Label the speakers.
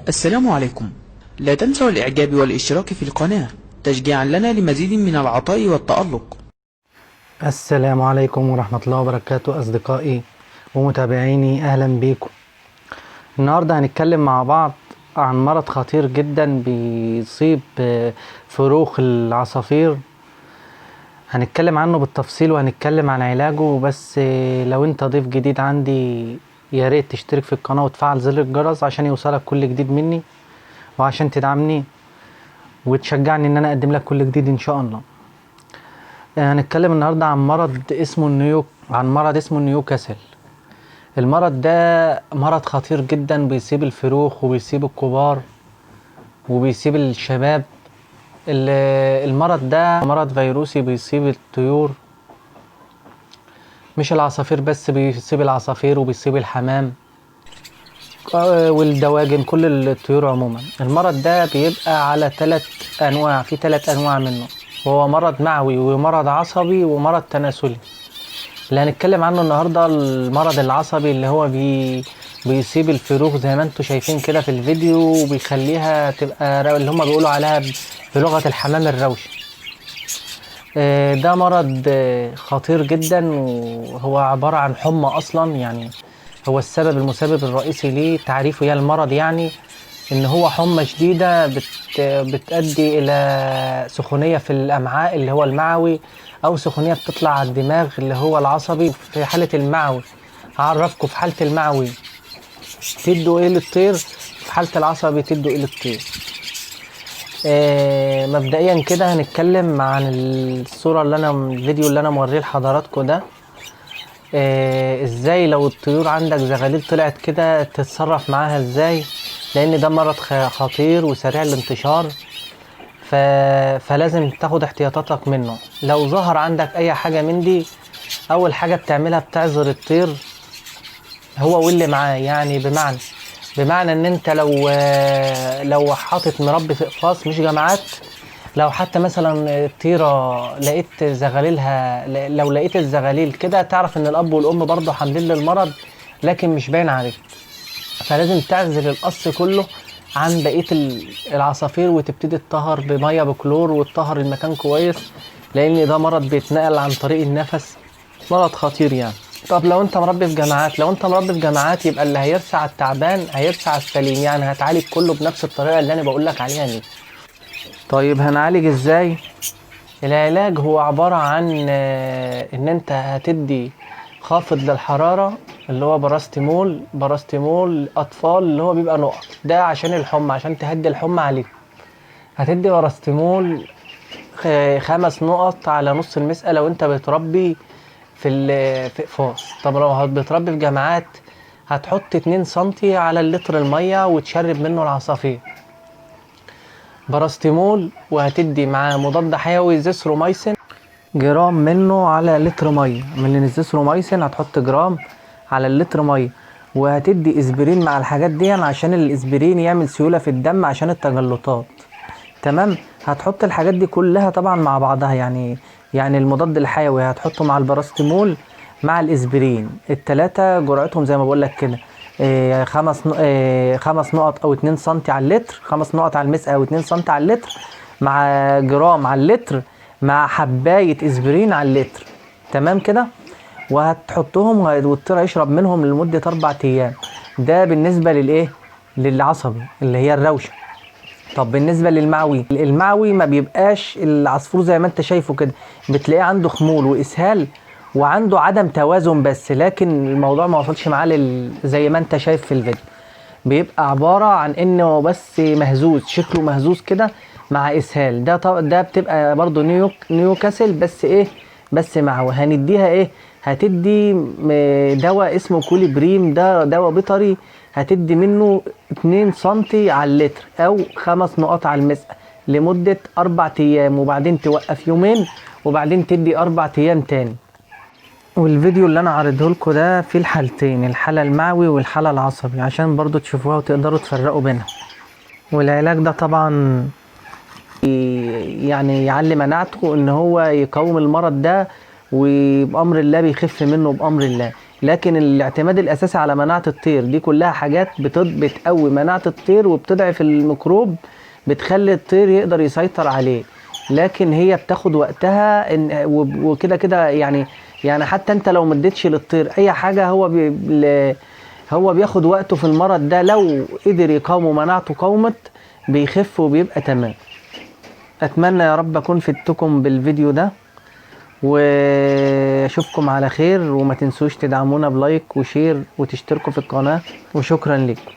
Speaker 1: السلام عليكم. لا تنسوا الإعجاب والاشتراك في القناة تشجيعا لنا لمزيد من العطاء والتألق.
Speaker 2: السلام عليكم ورحمة الله وبركاته أصدقائي ومتابعيني، أهلا بيكم. النهاردة هنتكلم مع بعض عن مرض خطير جدا بيصيب فروخ العصافير. هنتكلم عنه بالتفصيل وهنتكلم عن علاجه، بس لو انت ضيف جديد عندي يا ريت تشترك في القناة وتفعل زر الجرس عشان يوصلك كل جديد مني، وعشان تدعمني وتشجعني ان انا اقدم لك كل جديد ان شاء الله. هنتكلم النهارده عن مرض اسمه نيوكاسل. المرض ده مرض خطير جدا بيصيب الفروخ وبيصيب الكبار وبيصيب الشباب. المرض ده مرض فيروسي بيصيب الطيور، مش العصافير بس، بيصيب العصافير وبيصيب الحمام والدواجن، كل الطيور عموما. المرض ده بيبقى على 3 انواع، في 3 انواع منه، وهو مرض معوي ومرض عصبي ومرض تناسلي. اللي هنتكلم عنه النهارده المرض العصبي، اللي هو بيصيب الفروخ زي ما انتم شايفين كده في الفيديو، وبيخليها تبقى اللي هم بيقولوا عليها بلغة الحمام الروشي. ده مرض خطير جدا، وهو عبارة عن حمى اصلا. يعني هو المسبب الرئيسي ليه تعريفه المرض، يعني ان هو حمى شديدة بتؤدي الى سخونية في الامعاء اللي هو المعوي، او سخونية بتطلع على الدماغ اللي هو العصبي. في حالة المعوي هعرفكم، في حالة المعوي تدوا ايه للطير، في حالة العصبي تدوا ايه للطير. مبدئيا كده هنتكلم عن الفيديو اللي انا موريه لحضراتكم ده. ازاي لو الطيور عندك زغاليل طلعت كده تتصرف معاها ازاي، لان ده مرض خطير وسريع الانتشار، فلازم تاخد احتياطاتك منه. لو ظهر عندك اي حاجة من دي، اول حاجة بتعملها بتعذر الطير هو واللي معاه. يعني بمعنى ان انت لو حاطط مربي في اقفاص مش جماعات، لو حتى مثلا طيرة لقيت زغاليلها، لو لقيت الزغاليل كده تعرف ان الاب والام برضه حاملين للمرض لكن مش باين عليك، فلازم تعزل القص كله عن بقية العصافير، وتبتدي تطهر بمية بكلور وتطهر المكان كويس، لان ده مرض بيتنقل عن طريق النفس، مرض خطير يعني. طب لو انت مربي في جماعات، يبقى اللي هيرسع التعبان هيرسع السليم، يعني هتعالج كله بنفس الطريقة اللي انا بقول لك عليها دي. طيب هنعالج ازاي؟ العلاج هو عبارة عن ان انت هتدي خافض للحرارة اللي هو براستيمول اطفال، اللي هو بيبقى نقط، ده عشان الحمى، عشان تهدي الحمى عليك. هتدي براستيمول 5 نقط على نص المسقى لو انت بتربي في اقفاص. طب لو بتربي في جماعات، هتحط 2 سنتي على اللتر المية وتشرب منه العصافير براستيمول، وهتدي معاه مضاد حيوي زيثروميسين جرام منه على لتر ميه. من الزيثروميسين هتحط جرام على اللتر ميه، وهتدي اسبرين مع الحاجات دي عشان الاسبرين يعمل سيولة في الدم عشان التجلطات. تمام. هتحط الحاجات دي كلها طبعا مع بعضها، يعني المضاد الحيوي هتحطه مع البراستيمول مع الاسبرين، ال3 جرعتهم زي ما بقول لك كده، 5 نقط او 2 سنتي على اللتر، 5 نقط على المسقى او 2 سنتي على اللتر، مع جرام على اللتر، مع حباية اسبرين على اللتر. تمام كده. وهتحطهم والطير يشرب منهم لمدة 4 ايام. ده بالنسبة للعصبي اللي هي الروشة. طب بالنسبة المعوي ما بيبقاش العصفور زي ما انت شايفه كده، بتلاقيه عنده خمول واسهال وعنده عدم توازن بس، لكن الموضوع ما وصلش معاه زي ما انت شايف في الفيديو. بيبقى عبارة عن انه بس مهزوز، شكله مهزوز كده مع اسهال. ده بتبقى برضو نيوكاسل، بس معوي. هنديها هتدي دواء اسمه كوليبريم، ده دواء بيطري، هتدي منه 2 سنتي على اللتر او 5 نقط على المسقى لمدة 4 ايام، وبعدين توقف يومين، وبعدين تدي 4 ايام تاني. والفيديو اللي انا عارضه لكم ده فيه الحالتين، الحالة المعوي والحالة العصبي، عشان برضو تشوفوها وتقدروا تفرقوا بينها. والعلاج ده طبعا يعني يعلي مناعته، ان هو يقاوم المرض ده، وبأمر الله بيخف منه بأمر الله. لكن الاعتماد الاساسي على مناعة الطير دي كلها حاجات بتقوي مناعة الطير وبتضعف الميكروب، بتخلي الطير يقدر يسيطر عليه. لكن هي بتاخد وقتها وكده كده يعني حتى انت لو مديتش للطير اي حاجة هو بياخد وقته في المرض ده. لو قدر يقاومه مناعته قاومت بيخف وبيبقى تمام. اتمنى يا رب اكون فدتكم بالفيديو ده، واشوفكم على خير، وما تنسوش تدعمونا بلايك وشير وتشتركوا في القناة، وشكرا لكم.